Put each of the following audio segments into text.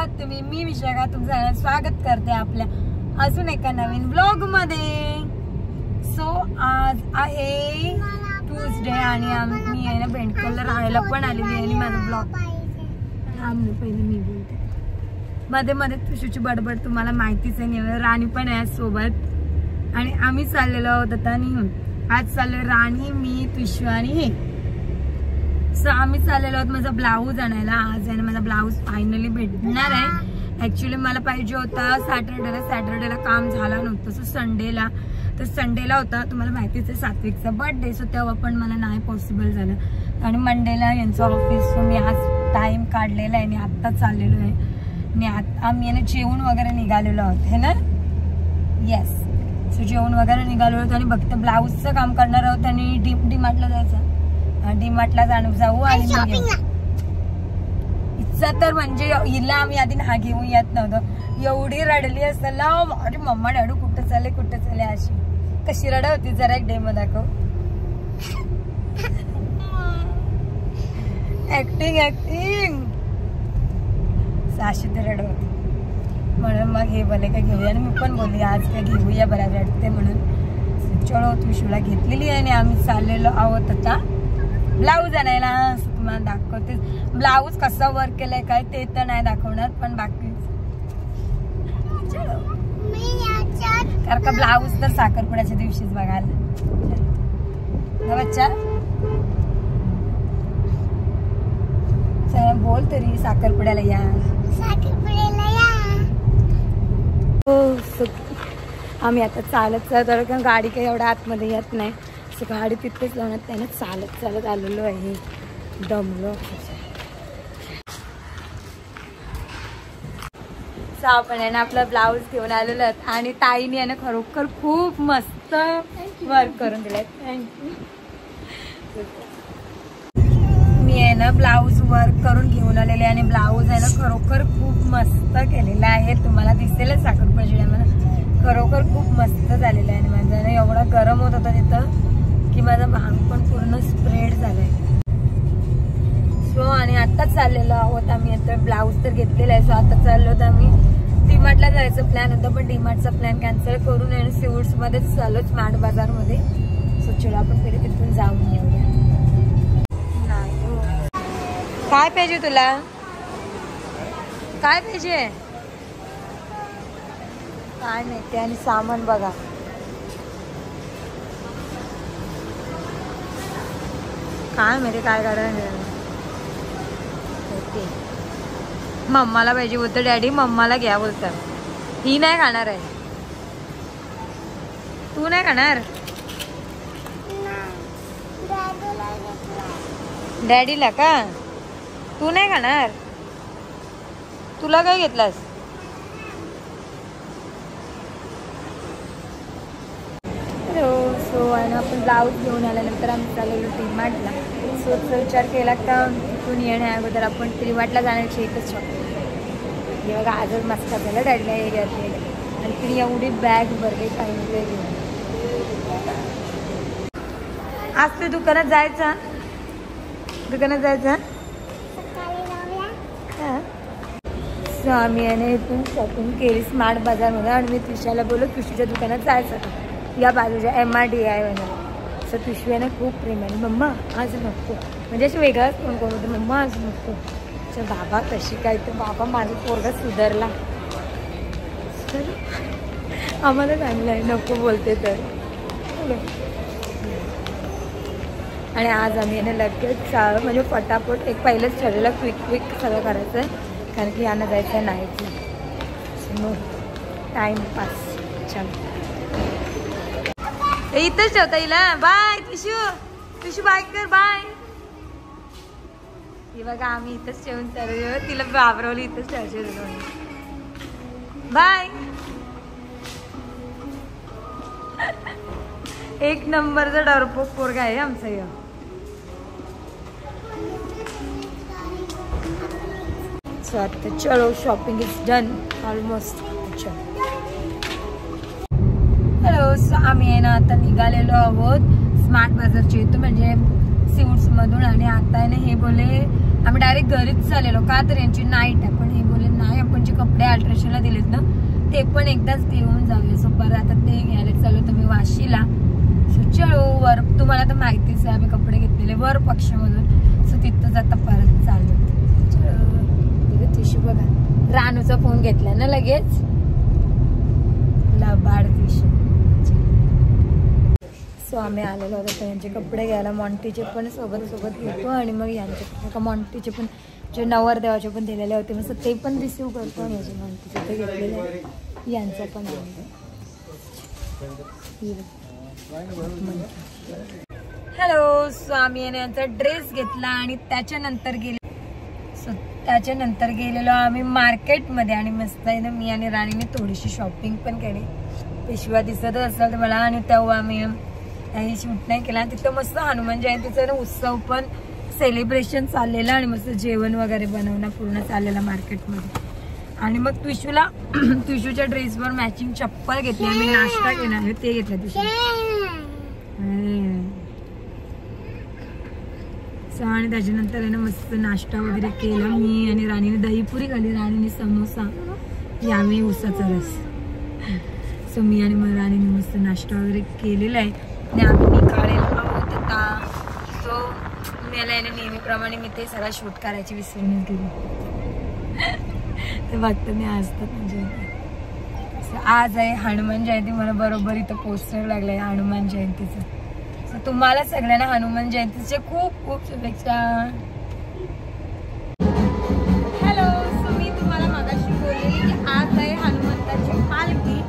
आहात तुम्ही? मी विशाखा तुमचं स्वागत करते आपल्या अजून एका नवीन ब्लॉग मध्ये। सो आज आहे ट्यूसडे आणि मी आहे ना बेंडकलला राहायला पण आलेली आहे आणि माझा ब्लॉग पहिले मी बोलते मध्ये मध्ये तुझी बडबड तुम्हाला माहितीच आहे। राणी पण आहे सोबत आणि आम्ही चाललेलो आहोत आता निघून। आज चाललोय राणी मी तुषू आणि हे। सो आम्ही चाललेलो आहोत माझा ब्लाऊज आणायला। आज आहे माझा ब्लाऊज फायनली भेटणार आहे। ऍक्च्युली मला पाहिजे होता सॅटर्डेला काम झाला नव्हतं, सो संडेला होता। तुम्हाला माहितीच आहे सात्विकचा बर्थडे, सो तेव्हा पण मला नाही पॉसिबल झालं आणि मंडेला यांचं ऑफिस, सो मी आज टाइम काढलेला आहे आणि आत्ता चाललेलो आहे आणि आता आम्ही ना जेवण वगैरे निघालेलो आहोत है ना। येस, सो जेवण वगैरे निघालो आहोत आणि फक्त ब्लाऊजचं काम करणार आहोत आणि डीमार्टला जायचं। डीमार्टला जाऊ आणि इच्छा तर म्हणजे हिला आम्ही आधी हा घेऊन येत नव्हतं। एवढी रडली असेल माझी मम्मा डॅडू कुठं चाले अशी कशी रड होती। जरा एक डेमो दाखव। ऍक्टिंग साशी तर रड होती म्हणून मग हे बोले का घेऊया आणि मी पण बोलली आज काय घेऊया बऱ्या रडते म्हणून। चलो तुळशीला घेतलेली आहे आणि आम्ही चाललेलो आहोत आता ब्लाऊज आणायला। तुम्हाला दाखवते ब्लाऊज कसा वर्क केलाय काय ते तर नाही दाखवणार, पण बाकी कारण का ब्लाऊज तर साखरपुड्याच्या दिवशीच बघायला बच्चा। चला बोल तरी साखरपुड्याला या। हो आम्ही आता चालत कारण गाडी काही एवढ्या आतमध्ये येत नाही, सो गाडी तिथेच लावण्यात त्याने चालत आलेलो आहे। दमलो आपण आहे ना आपला ब्लाऊज घेऊन आलेलो आहोत आणि ताईने आहे ना खरोखर खूप मस्त वर्क करून दिलाय। थँक्यू। मी आहे ना ब्लाऊज वर्क करून घेऊन आलेले आणि ब्लाऊज आहे ना खरोखर खूप मस्त केलेला आहे। तुम्हाला दिसेल साखरपुड्याच्या मला खरोखर खूप मस्त झालेलं आहे आणि माझा ना एवढा गरम होत होता तिथं की माझा भांग पण पूर्ण स्प्रेड झालाय। सो आणि आताच चाललेलो आहोत आम्ही। आता ब्लाऊज तर घेतलेला आहे, सो आता चाललो होतो आम्ही डीमार्टला जायचं प्लॅन होता, पण डीमार्टचा प्लॅन कॅन्सल करून आणि सिवूड्स मध्येच चाललो स्मार्ट बाजार मध्ये। सो चलो आपण पहिले तिथून जाऊन येऊया। काय पाहिजे तुला? काय पाहिजे काय माहिती आणि सामान बघा काय माहिती काय करायचं। मम्माला पाहिजे बोलतं डॅडी, मम्माला घ्या बोलतात। ही नाही खाणार आहे, तू नाही खाणार? डॅडीला का? तू नाही खाणार? तुला काय घेतलास? सो आणि आपण ब्लाऊज घेऊन आल्यानंतर आम्ही चाललेलो डीमार्टला। सोचा विचार केला का तिथून येण्या अगोदर आपण डीमार्टला जाण्याची एकच शॉपिंग। हे बघा आजच मस्त झालं डॅडीला हे घेतलेलं आणि तिने एवढी बॅग भरली काही घेऊन। आज तू दुकानात जायचा सो आम्ही याने इथून शॉपिंग केली स्मार्ट बाजारमध्ये आणि मी तुषाला बोललो तुषीच्या दुकानात जायचं का या बाजूच्या MRDI वगैरे। सो तुषी ना खूप प्रेम आहे, मम्मा आज नको म्हणजे असं वेगळाच फोन करू होतं मम्मा आज नको। सो बाबा कशी काय तर बाबा माझं पोरगा सुधारला आम्हाला चांगलं आहे नको बोलते तर। आणि आज आम्ही याने लगेच म्हणजे फटाफट एक पहिलंच ठरलेलं क्विक सगळं करायचं आहे कारण की यांना जायचं आहे नाहीच टाइमपास। छान इथंच ठेवता येईल। बाय तुषू बाय कर बाय। हे बघा आम्ही इथंच ठेवून चालू तिला बाबरवली इथंच ठेवायची बाय। एक नंबरचा डरपोक पोरगा आहे आमचा या। सो आता चलो shopping is done almost. Hello, so आम्ही आहे ना आता निघालेलो आहोत स्मार्ट बाजारच्या इथून म्हणजे सिवूड्स मधून आणि आता आहे ना हे बोले आम्ही डायरेक्ट घरीच चाललेलो का तर यांची नाईट आहे, पण हे बोले नाही आपण जे कपडे अल्ट्रेशनला दिलेत ना ते पण एकदाच घेऊन जाऊया. सो परत आता ते घ्यायला चालू तर मी वाशीला. सो चलो वर, तुम्हाला तर माहितीच आहे आम्ही कपडे घेतलेले वर पक्षमधून. सो तिथंच आता परत चालू. चलो तिशू बघा, रानूचा फोन घेतला ना लगेच, लबाड तिशू. सो आम्ही आलेलो होतो त्यांचे कपडे घ्यायला. मॉन्टीचे पण सोबत घेतो आणि मग यांचे मॉन्टीचे पण जे नवरदेवाचे पण दिलेले होते मग ते पण रिसीव करतो आणि याचे मॉन्टीचे ते घेतलेले आहे. यांचं पण हॅलो. सो आम्ही यांचा ड्रेस घेतला आणि त्याच्यानंतर गेलेलो आम्ही मार्केटमध्ये आणि मस्त आहे ना मी आणि राणीने थोडीशी शॉपिंग पण केली. पिशव्या दिसतच असेल तर मला. आणि तेव्हा आम्ही काही शूट नाही केला. तिथं मस्त हनुमान जयंतीचा ना उत्सव पण सेलिब्रेशन चाललेलं आणि मस्त जेवण वगैरे बनवणं पूर्ण चाललेलं मार्केटमध्ये. आणि मग ट्विशूच्या ड्रेसवर मॅचिंग चप्पल घेतली. आम्ही नाश्ता केला आहे ते घेतलं ट्विशू. आणि त्याच्यानंतर आहे ना मस्त नाश्ता वगैरे केला. मी आणि राणीने दहीपुरी खाल्ली, राणीने समोसा, यामी उसाचा रस. सो मी आणि मग राणीने मस्त नाश्ता वगैरे केलेला आहे. आणि आम्ही निघालेलो आहोत आता. सो मला नेहमीप्रमाणे मी ते सगळं शूट करायची विसरूनच गेली. ते बघतं मी असतात म्हणजे. आज आहे हनुमान जयंती. मला बरोबर इथं पोस्टर लागलंय हनुमान जयंतीचं. तुम्हाला सगळ्यांना हनुमान जयंतीचे खूप खूप शुभेच्छा. हॅलो. सो मी तुम्हाला मगाशी बोललेली की आज आहे हनुमंताची पालखी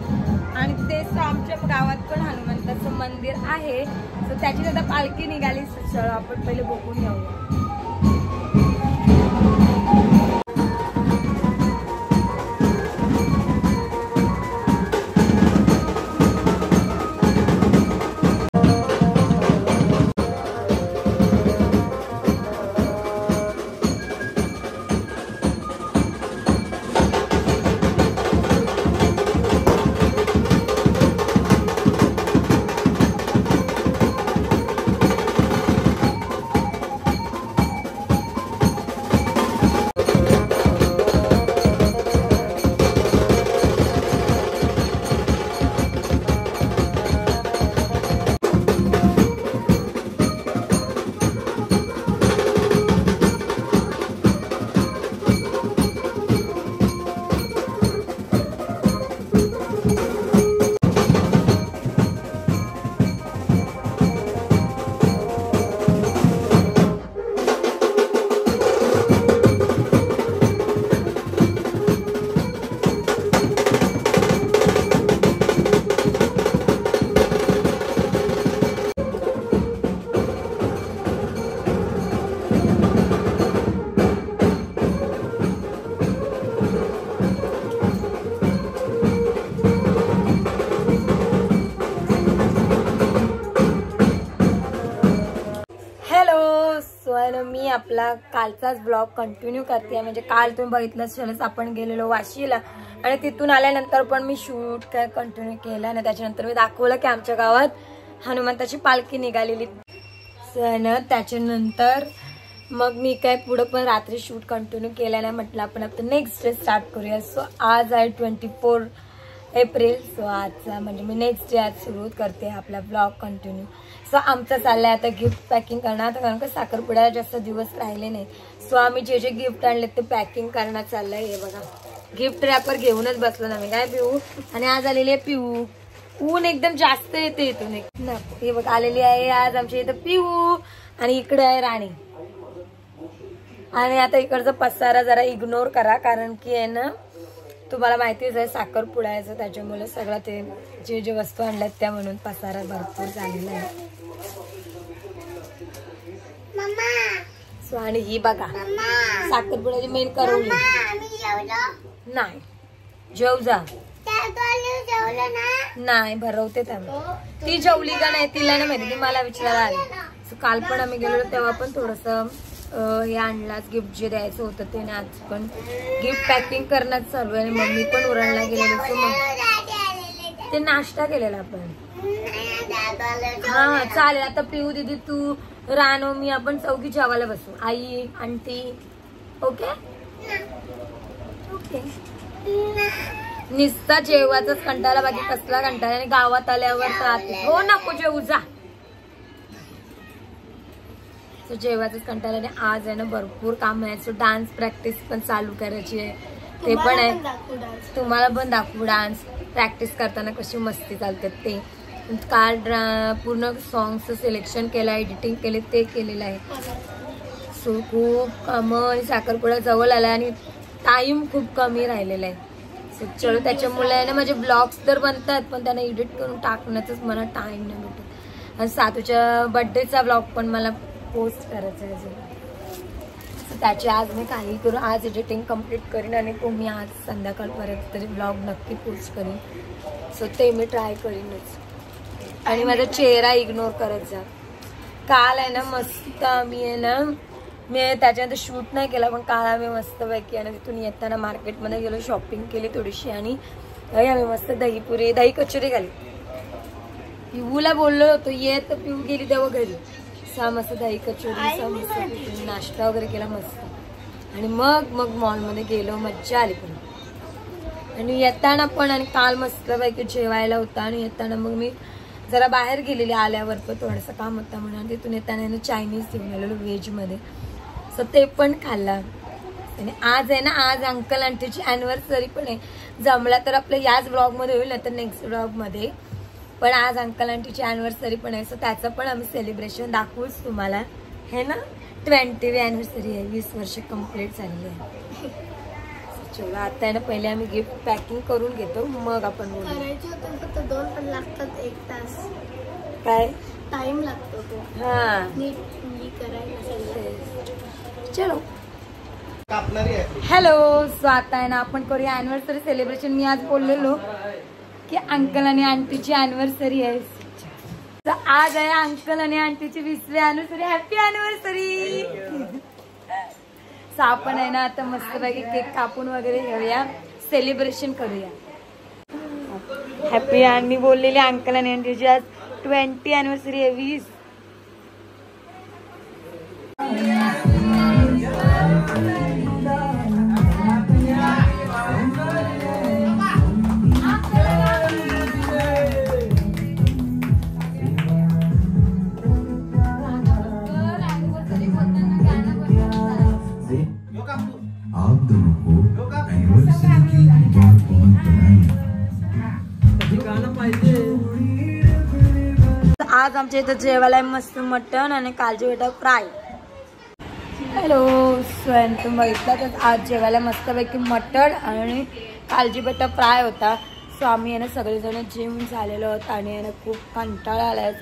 आणि तेच आमच्या गावात पण हनुमंताचं मंदिर आहे. सो त्याची आता पालखी निघाली. चलो आपण पहिले बघून येऊया. मी आपला कालचाच ब्लॉग कंटिन्यू करते. म्हणजे काल तुम्ही बघितलं असेलच आपण गेलेलो वाशीला आणि तिथून आल्यानंतर पण मी शूट काय कंटिन्यू केलं आणि त्याच्यानंतर मी दाखवलं की आमच्या गावात हनुमंताची पालखी निघालेली. त्याच्यानंतर मग मी काय पुढे पण रात्री शूट कंटिन्यू केलं नाही. म्हटलं आपण आता नेक्स्ट डे स्टार्ट करूया. सो आज आहे 24 एप्रिल. सो आजचा म्हणजे मी नेक्स्ट डे आज सुरू करते आपला ब्लॉग कंटिन्यू. सो आमचं चाललंय आता गिफ्ट पॅकिंग करणार. कारण का साखरपुड्याला जास्त दिवस राहिले नाही. सो आम्ही जे जे गिफ्ट आणले ते पॅकिंग करणार चाललंय. हे बघा गिफ्ट रॅपर घेऊनच बसलो ना मी. काय पिऊ आणि आज आलेली आहे पिऊ. ऊन एकदम जास्त येते इथून. हे बघ आलेली आहे आज आमच्या इथं पिऊ आणि इकडे आहे राणी. आणि आता इकडचा पसारा जरा इग्नोर करा कारण की आहे ना तुम्हाला माहितीच आहे साखरपुड्याचं. त्याच्यामुळे सगळं ते जे जे वस्तू आणल्यात त्या म्हणून पसारा भरपूर झालेला आहे. सो आणि ही बघा साखरपुड्याची मेन करवली. नाही जेव जा. नाही भरवते त्यांना. ती जेवली का नाही तिला ना माहिती. ती मला विचारायला आली. सो काल पण आम्ही गेलो तेव्हा पण थोडस हे आणलाच गिफ्ट जे द्यायचं होतं ते. आज पण गिफ्ट पॅकिंग करणं चालू आहे. मम्मी पण उरणला गेलेली. सो मग ते नाश्ता केलेला आपण. हा चालेल. आता पिऊ दीदी तू रानो मी आपण चौघी जेवायला बसू. आई आंटी. Okay okay. निस्ता जेवायचाच कंटाळा, बाकी कसला कंटाळा. आणि गावात आल्यावर तर हो नको जेवू जा. जेवायचाच कंटाळा. आणि आज आहे ना भरपूर काम आहे. सो डान्स प्रॅक्टिस पण चालू करायची आहे, ते पण आहे. तुम्हाला पण दाखवू डान्स प्रॅक्टिस करताना कशी मस्ती चालतात ते. काल पूर्ण सॉंगचं सिलेक्शन केलं, एडिटिंग केले, ते केलेलं आहे. सो खूप कामं आणि साखरपुडा जवळ आला आणि टाइम खूप कमी राहिलेला आहे. सो चलो त्याच्यामुळे आहे ना माझे ब्लॉग्स तर बनतात, पण त्यांना एडिट करून टाकण्यातच मला टाइम नाही भेटत. आणि सातूच्या बर्थडेचा ब्लॉग पण मला पोस्ट करायचा आहे अजून. सो त्याची आज मी काही करून आज एडिटिंग कम्प्लीट करीन आणि तो मी आज संध्याकाळपर्यंत तरी ब्लॉग नक्की पोस्ट करीन. सो ते मी ट्राय करीनच. आणि माझा चेहरा इग्नोर करायचा. काल आहे ना मस्त मी आहे ना त्याच्यानंतर शूट नाही केला, पण काल आम्ही मस्तपैकी आणि तिथून येताना मार्केटमध्ये गेलो, शॉपिंग केली थोडीशी आणि आम्ही मस्त दहीपुरी दही कचोरी खाली. पिऊला बोललो होतो ये, तर पिऊ गेली तेव्हा घरी. मस्त दही कचोरी मस्त नाश्ता वगैरे केला मस्त. आणि मग मॉलमध्ये गेलो, मज्जा आली पण. आणि येताना पण आणि काल मस्तपैकी जेवायला होता. आणि येताना मग मी जरा बाहेर गेलेली आल्यावर, पण थोडंसं काम होतं म्हणून तिथून येताना चायनीज घेऊन आलेलो व्हेजमध्ये. सो ते पण खाल्लं. आणि आज आहे ना आज अंकल आंटीची ॲनिव्हर्सरी पण आहे. जमला तर आपल्या याच ब्लॉगमध्ये होईल, नाही तर नेक्स्ट ब्लॉगमध्ये. पण आज अंकल आंटीची ॲनिव्हर्सरी पण आहे. सो त्याचं पण आम्ही सेलिब्रेशन दाखवूच तुम्हाला, है ना. 20वी ॲनिव्हर्सरी आहे, 20 वर्ष कंप्लीट झालेली आहे. चला आता आहे ना पहिले आम्ही गिफ्ट पॅकिंग करून घेतो, मग आपण बोलू. फक्त 2 पण लागतात, 1 तास काय टाइम लागतो तो. हा चलो. हॅलो. सो आता आहे ना आपण करूया ॲनिव्हर्सरी सेलिब्रेशन. मी आज बोललेलो की अंकल आणि आंटीची ॲनिव्हर्सरी आहे. तर आज आहे अंकल आणि आंटीची 20वी ॲनिव्हर्सरी. Happy anniversary. सो आपण आहे ना आता मस्तपैकी केक कापून वगैरे घेऊया, सेलिब्रेशन करूया. हॅपी. आणि बोललेली अंकल आणि आंटीची आज 20 ॲनिव्हर्सरी आहे. 20. आज आमच्या इथं जेवायला मस्त मटण आणि कालजी बेटा फ्राय. हॅलो. स्वयं तुम्ही बघितलं तर आज जेवायला मस्तपैकी मटण आणि कालजी बेटा फ्राय होता. सो आम्ही आहे ना सगळेजण जेवून झालेलो होतं आणि आहे ना खूप कंटाळा आलाय.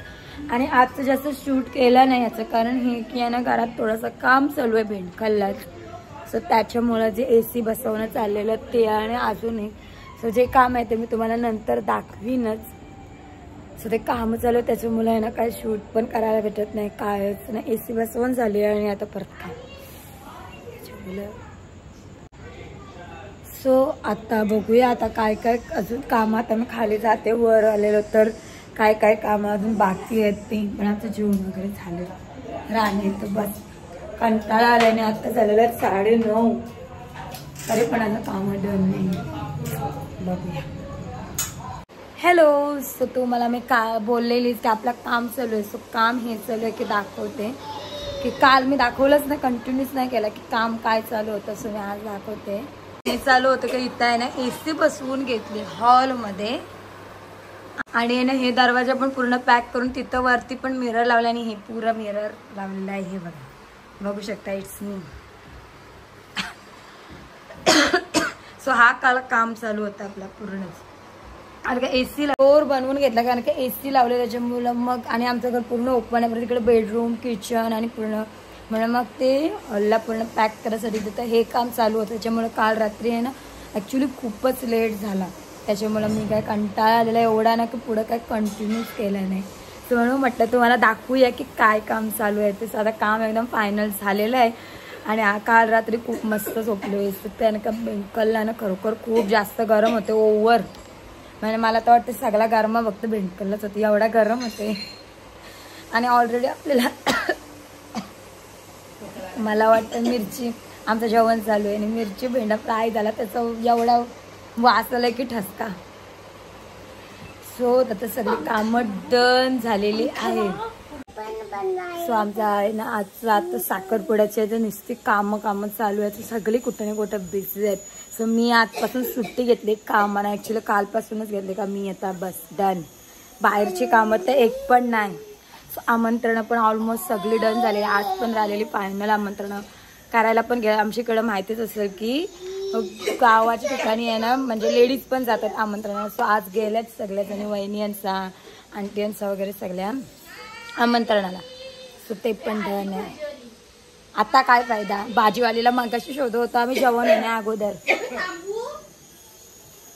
आणि आजचं जास्त शूट केलं नाही याचं कारण हे की आहे ना घरात थोडंसं काम चालू आहे भेंडखल्लाच. सो त्याच्यामुळं जे AC बसवणं चाललेलं ते आणि अजूनही सो जे काम आहे ते मी तुम्हाला नंतर दाखवीनच. सो ते काम चालू आहे त्याच्यामुळे आहे ना काय शूट पण करायला भेटत नाही, कायच ना. AC बसवून झाली आणि आता परत काय. सो आता बघूया आता काय काय अजून काम. आता मी खाली जाते, वर आलेलो तर काय काय काम अजून बाकी आहेत ते. पण आमचं जेवण वगैरे झालं राणे तर बस कंटाळा आल्याने आता झालेलं 9:30 तरी पण आता काम डन नाही. बघूया. हॅलो. सो तू मला मी बोललेलीस की आपलं काम चालू आहे. सो काम हे चालू आहे की दाखवते की काल मी दाखवलंच नाही, कंटिन्यूच नाही केला की काम काय चालू होतं. सो मी आज दाखवते. हे चालू होतं की इथं आहे ना AC बसवून घेतली हॉलमध्ये. आणि ना हे दरवाजा पण पूर्ण पॅक करून तिथं वरती पण मिरर लावला आणि हे पुरा मिरर लावलेला आहे. हे बघू शकता, इट्स मी. सो हा काल काम चालू होतं आपला पूर्णच. आणि का AC फ्लोर बनवून घेतला कारण का AC लावले त्याच्यामुळं मग. आणि आमचं घर पूर्ण ओपन आहे, तिकडे बेडरूम किचन आणि पूर्ण म्हणून मग ते हॉलला पूर्ण पॅक करायसाठी तिथं हे काम चालू होतं. त्याच्यामुळं काल रात्री आहे ना ॲक्च्युली खूपच लेट झाला. त्याच्यामुळं मी काय कंटाळा आलेला एवढा ना की पुढं काय कंटिन्यूच केलं नाही. तर म्हणून म्हटलं तुम्हाला दाखवूया की काय काम चालू आहे ते. साधं काम एकदम फायनल झालेलं आहे. आणि काल रात्री खूप मस्त झोपलो. त्यानं का भेंडकलला ना खरोखर खूप जास्त गरम होते, ओव्हर. म्हणजे मला तर वाटतं सगळा गरमा फक्त भेंडकललाच होती, एवढा गरम होते. आणि ऑलरेडी आपल्याला मला वाटतं मिरची आमचं जेवण चालू आहे आणि मिरची भेंडा फ्राय झाला त्याचा एवढा वास आलाय की ठसका. सो आता सगळी कामं डन झालेली आहे. सो आमचा आहे ना आजचा आता साखरपुड्याचे आहे तर नुसती कामं चालू आहेत. सगळी कुठं ना कुठं बिझी आहेत. सो मी आजपासून सुट्टी घेतली कामाला. ॲक्च्युली कालपासूनच घेतली का मी आता बस डन. बाहेरची कामं तर एक पण नाही. सो आमंत्रणं पण ऑलमोस्ट सगळी डन झालेली. आज पण राहिलेली फायनल आमंत्रणं करायला पण घ्या. आमच्याकडं माहितीच असेल की गावाच्या ठिकाणी आहे ना म्हणजे लेडीज पण जातात आमंत्रणाला. सो आज गेल्याच सगळ्याजणी वहिनी यांचा आंटी यांचा वगैरे सगळ्या आमंत्रणाला. सो ते पण डन आहे. आता काय फायदा. भाजीवालीला मगाशी शोधत होतो आम्ही जेवण येण्या अगोदर.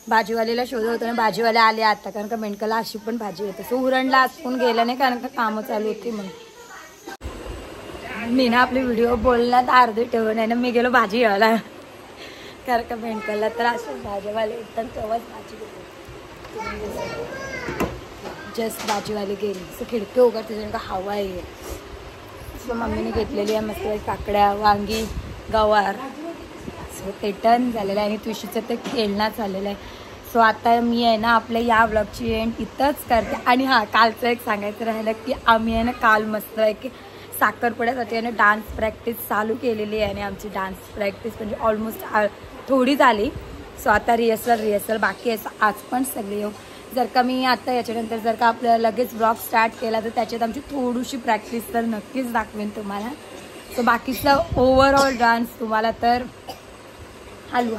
भाजीवालीला शोधत होतो ना भाजीवाले आले आता कारण का मेंढकाला अशी पण भाजी येते. सो उरणला आजपून गेलं नाही कारण का कामं चालू होती म्हणून. मी ना आपली व्हिडिओ बोलण्यात अर्धी ठेवून आहे ना मी गेलो भाजी घ्यायला कारण का मेंढकाला तर असेच भाजीवाले येतात तेव्हाच भाजी घेते. जस्ट भाजीवाली गेली. सो खिडकी उघडते जण का हवा आहे. सो मम्मीने घेतलेली आहे मस्त काकड्या वांगी गवार. सो ते टर्न झालेलं आहे आणि तुळशीचं ते खेळणं झालेलं आहे. सो आता मी आहे ना आपल्या या ब्लॉगची एंड इथंच करते. आणि हां कालचं एक सांगायचं राहिलं की आम्ही आहे ना काल मस्त आहे की साखरपुड्यासाठी आहे ना डान्स प्रॅक्टिस चालू केलेली आहे. आणि आमची डान्स प्रॅक्टिस म्हणजे ऑलमोस्ट थोडी झाली. सो आता रिहर्सल बाकी आहे. आज पण सगळे येऊ. जर का मी आता याच्यानंतर जर का आपल्याला लगेच ब्लॉग स्टार्ट केला तर त्याच्यात आमची थोडीशी प्रॅक्टिस तर नक्कीच दाखवेन तुम्हाला. सो बाकीचा ओव्हरऑल डान्स तुम्हाला तर हलू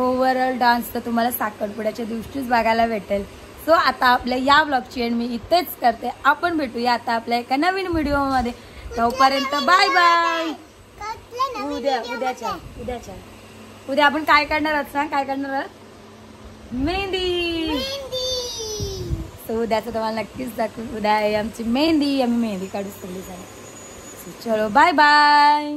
ओव्हरऑल डान्स तर तुम्हाला साखरपुड्याच्या दिवशीच बघायला भेटेल. सो आता आपल्या या ब्लॉगची एंड मी इथेच करते. आपण भेटूया आता आपल्या एका नवीन व्हिडिओमध्ये. तोपर्यंत बाय बाय. उद्या आपण काय करणार आहात सांग. काय करणार आहात. मेहंदी. सो उद्याचं तुम्हाला नक्कीच दाखवू. उद्या आहे आमची मेहंदी. आम्ही मेहंदी काढू सगळी झाली. चलो बाय बाय.